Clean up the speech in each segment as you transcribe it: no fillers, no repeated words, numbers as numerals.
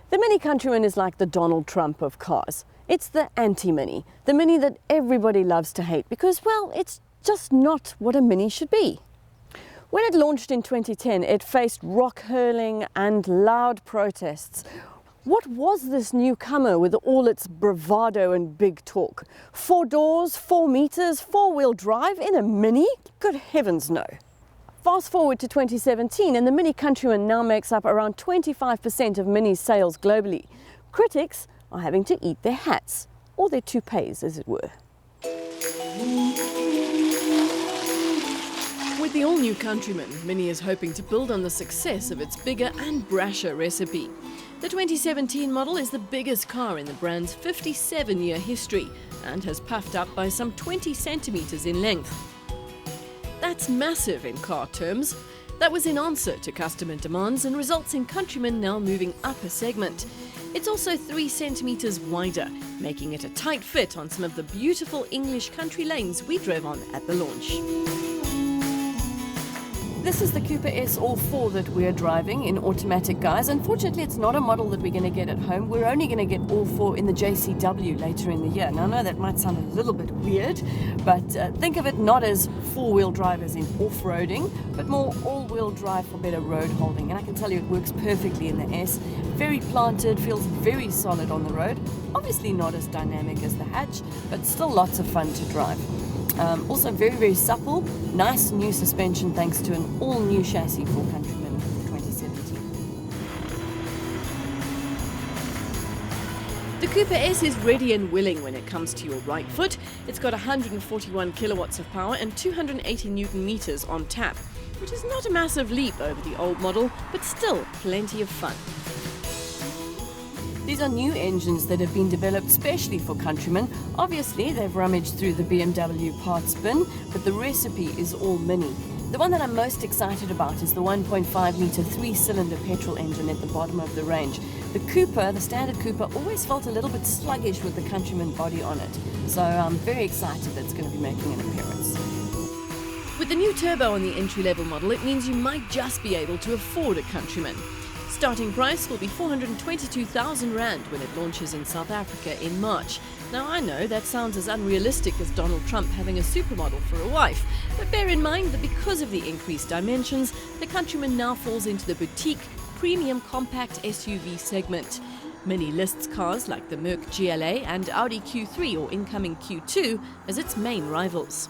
The Mini Countryman is like the Donald Trump of cars. It's the anti-Mini, the Mini that everybody loves to hate because, well, it's just not what a Mini should be. When it launched in 2010, it faced rock hurling and loud protests. What was this newcomer with all its bravado and big talk? 4 doors, 4 meters, 4-wheel drive in a Mini? Good heavens, no. Fast forward to 2017 and the Mini Countryman now makes up around 25% of Mini sales globally. Critics are having to eat their hats, or their toupees as it were. With the all-new Countryman, Mini is hoping to build on the success of its bigger and brasher recipe. The 2017 model is the biggest car in the brand's 57-year history and has puffed up by some 20 centimeters in length. That's massive in car terms. That was in answer to customer demands and results in Countryman now moving up a segment. It's also 3 centimeters wider, making it a tight fit on some of the beautiful English country lanes we drove on at the launch. This is the Cooper S All-4 that we're driving in automatic, guys. Unfortunately, it's not a model that we're going to get at home. We're only going to get All-4 in the JCW later in the year. Now, I know that might sound a little bit weird, but think of it not as 4-wheel drive as in off-roading, but more all-wheel drive for better road holding. And I can tell you it works perfectly in the S. Very planted, feels very solid on the road. Obviously not as dynamic as the hatch, but still lots of fun to drive. Also very, very supple, nice new suspension thanks to an all-new chassis for Countryman 2017. The Cooper S is ready and willing when it comes to your right foot. It's got 141 kilowatts of power and 280 newton meters on tap, which is not a massive leap over the old model, but still plenty of fun. These are new engines that have been developed specially for Countryman. Obviously, they've rummaged through the BMW parts bin, but the recipe is all Mini. The one that I'm most excited about is the 1.5 litre 3-cylinder petrol engine at the bottom of the range. The Cooper, the standard Cooper, always felt a little bit sluggish with the Countryman body on it. So I'm very excited that it's going to be making an appearance. With the new turbo on the entry-level model, it means you might just be able to afford a Countryman. Starting price will be 422,000 Rand when it launches in South Africa in March. Now I know that sounds as unrealistic as Donald Trump having a supermodel for a wife, but bear in mind that because of the increased dimensions, the Countryman now falls into the boutique, premium compact SUV segment. Mini lists cars like the Merc GLA and Audi Q3 or incoming Q2 as its main rivals.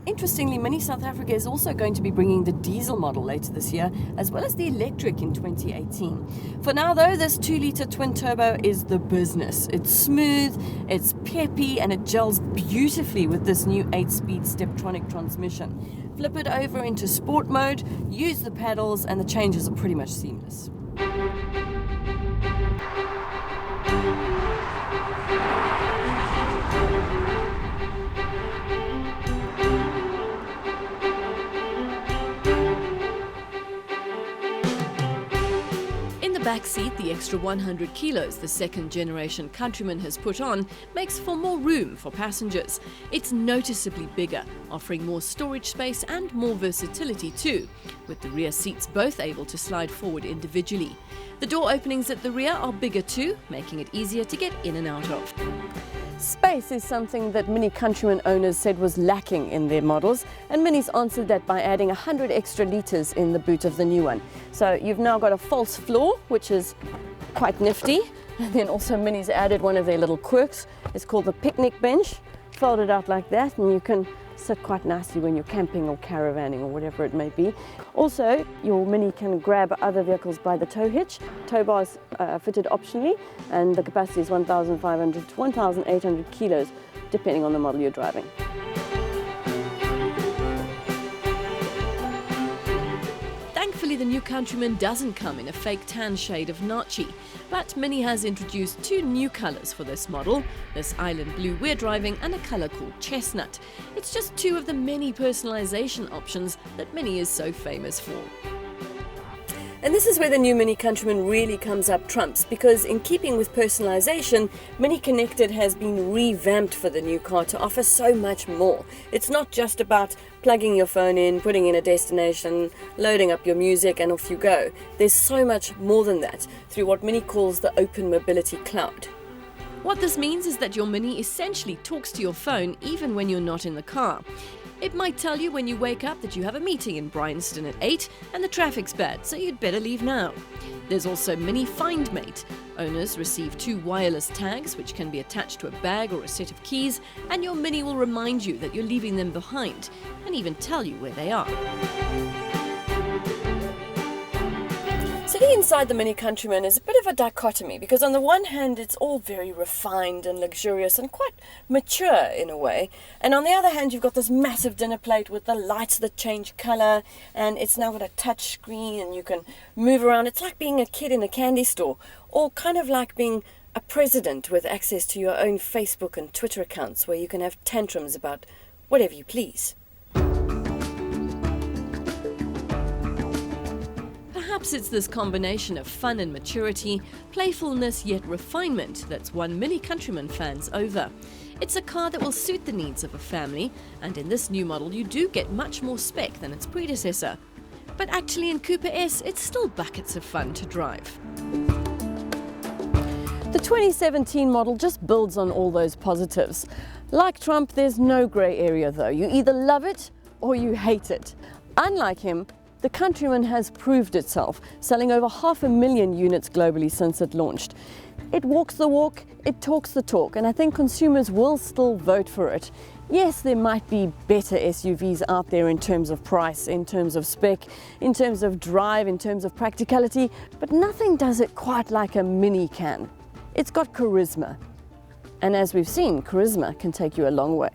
Interestingly, Mini South Africa is also going to be bringing the diesel model later this year, as well as the electric in 2018. For now, though, this 2-litre twin-turbo is the business. It's smooth, it's peppy, and it gels beautifully with this new 8-speed Steptronic transmission. Flip it over into sport mode, use the pedals, and the changes are pretty much seamless. Backseat, the extra 100 kilos the second-generation Countryman has put on makes for more room for passengers. It's noticeably bigger, offering more storage space and more versatility too, with the rear seats both able to slide forward individually. The door openings at the rear are bigger too, making it easier to get in and out of. Space is something that Mini Countryman owners said was lacking in their models, and Mini's answered that by adding 100 extra litres in the boot of the new one. So you've now got a false floor, which is quite nifty, and then also Mini's added one of their little quirks. It's called the picnic bench. Fold it out like that and you can sit quite nicely when you're camping or caravanning or whatever it may be. Also, your Mini can grab other vehicles by the tow hitch. Tow bars fitted optionally, and the capacity is 1,500 to 1,800 kilos, depending on the model you're driving. Thankfully, the new Countryman doesn't come in a fake tan shade of Nachi, but Mini has introduced 2 new colours for this model, this island blue we're driving and a colour called chestnut. It's just 2 of the many personalisation options that Mini is so famous for. And this is where the new Mini Countryman really comes up trumps, because in keeping with personalization, Mini Connected has been revamped for the new car to offer so much more. It's not just about plugging your phone in, putting in a destination, loading up your music and off you go. There's so much more than that through what Mini calls the Open Mobility Cloud. What this means is that your Mini essentially talks to your phone even when you're not in the car. It might tell you when you wake up that you have a meeting in Bryanston at 8 and the traffic's bad, so you'd better leave now. There's also Mini Find Mate. Owners receive 2 wireless tags which can be attached to a bag or a set of keys, and your Mini will remind you that you're leaving them behind and even tell you where they are. Sitting inside the Mini Countryman is a bit of a dichotomy, because on the one hand it's all very refined and luxurious and quite mature in a way, and on the other hand you've got this massive dinner plate with the lights that change colour, and it's now got a touch screen and you can move around. It's like being a kid in a candy store, or kind of like being a president with access to your own Facebook and Twitter accounts where you can have tantrums about whatever you please. Perhaps it's this combination of fun and maturity, playfulness yet refinement that's won Mini Countryman fans over. It's a car that will suit the needs of a family, and in this new model you do get much more spec than its predecessor. But actually in Coupe S, it's still buckets of fun to drive. The 2017 model just builds on all those positives. Like Trump, there's no grey area though. You either love it or you hate it. Unlike him, the Countryman has proved itself, selling over 500,000 units globally since it launched. It walks the walk, it talks the talk, and I think consumers will still vote for it. Yes, there might be better SUVs out there in terms of price, in terms of spec, in terms of drive, in terms of practicality, but nothing does it quite like a Mini can. It's got charisma. And as we've seen, charisma can take you a long way.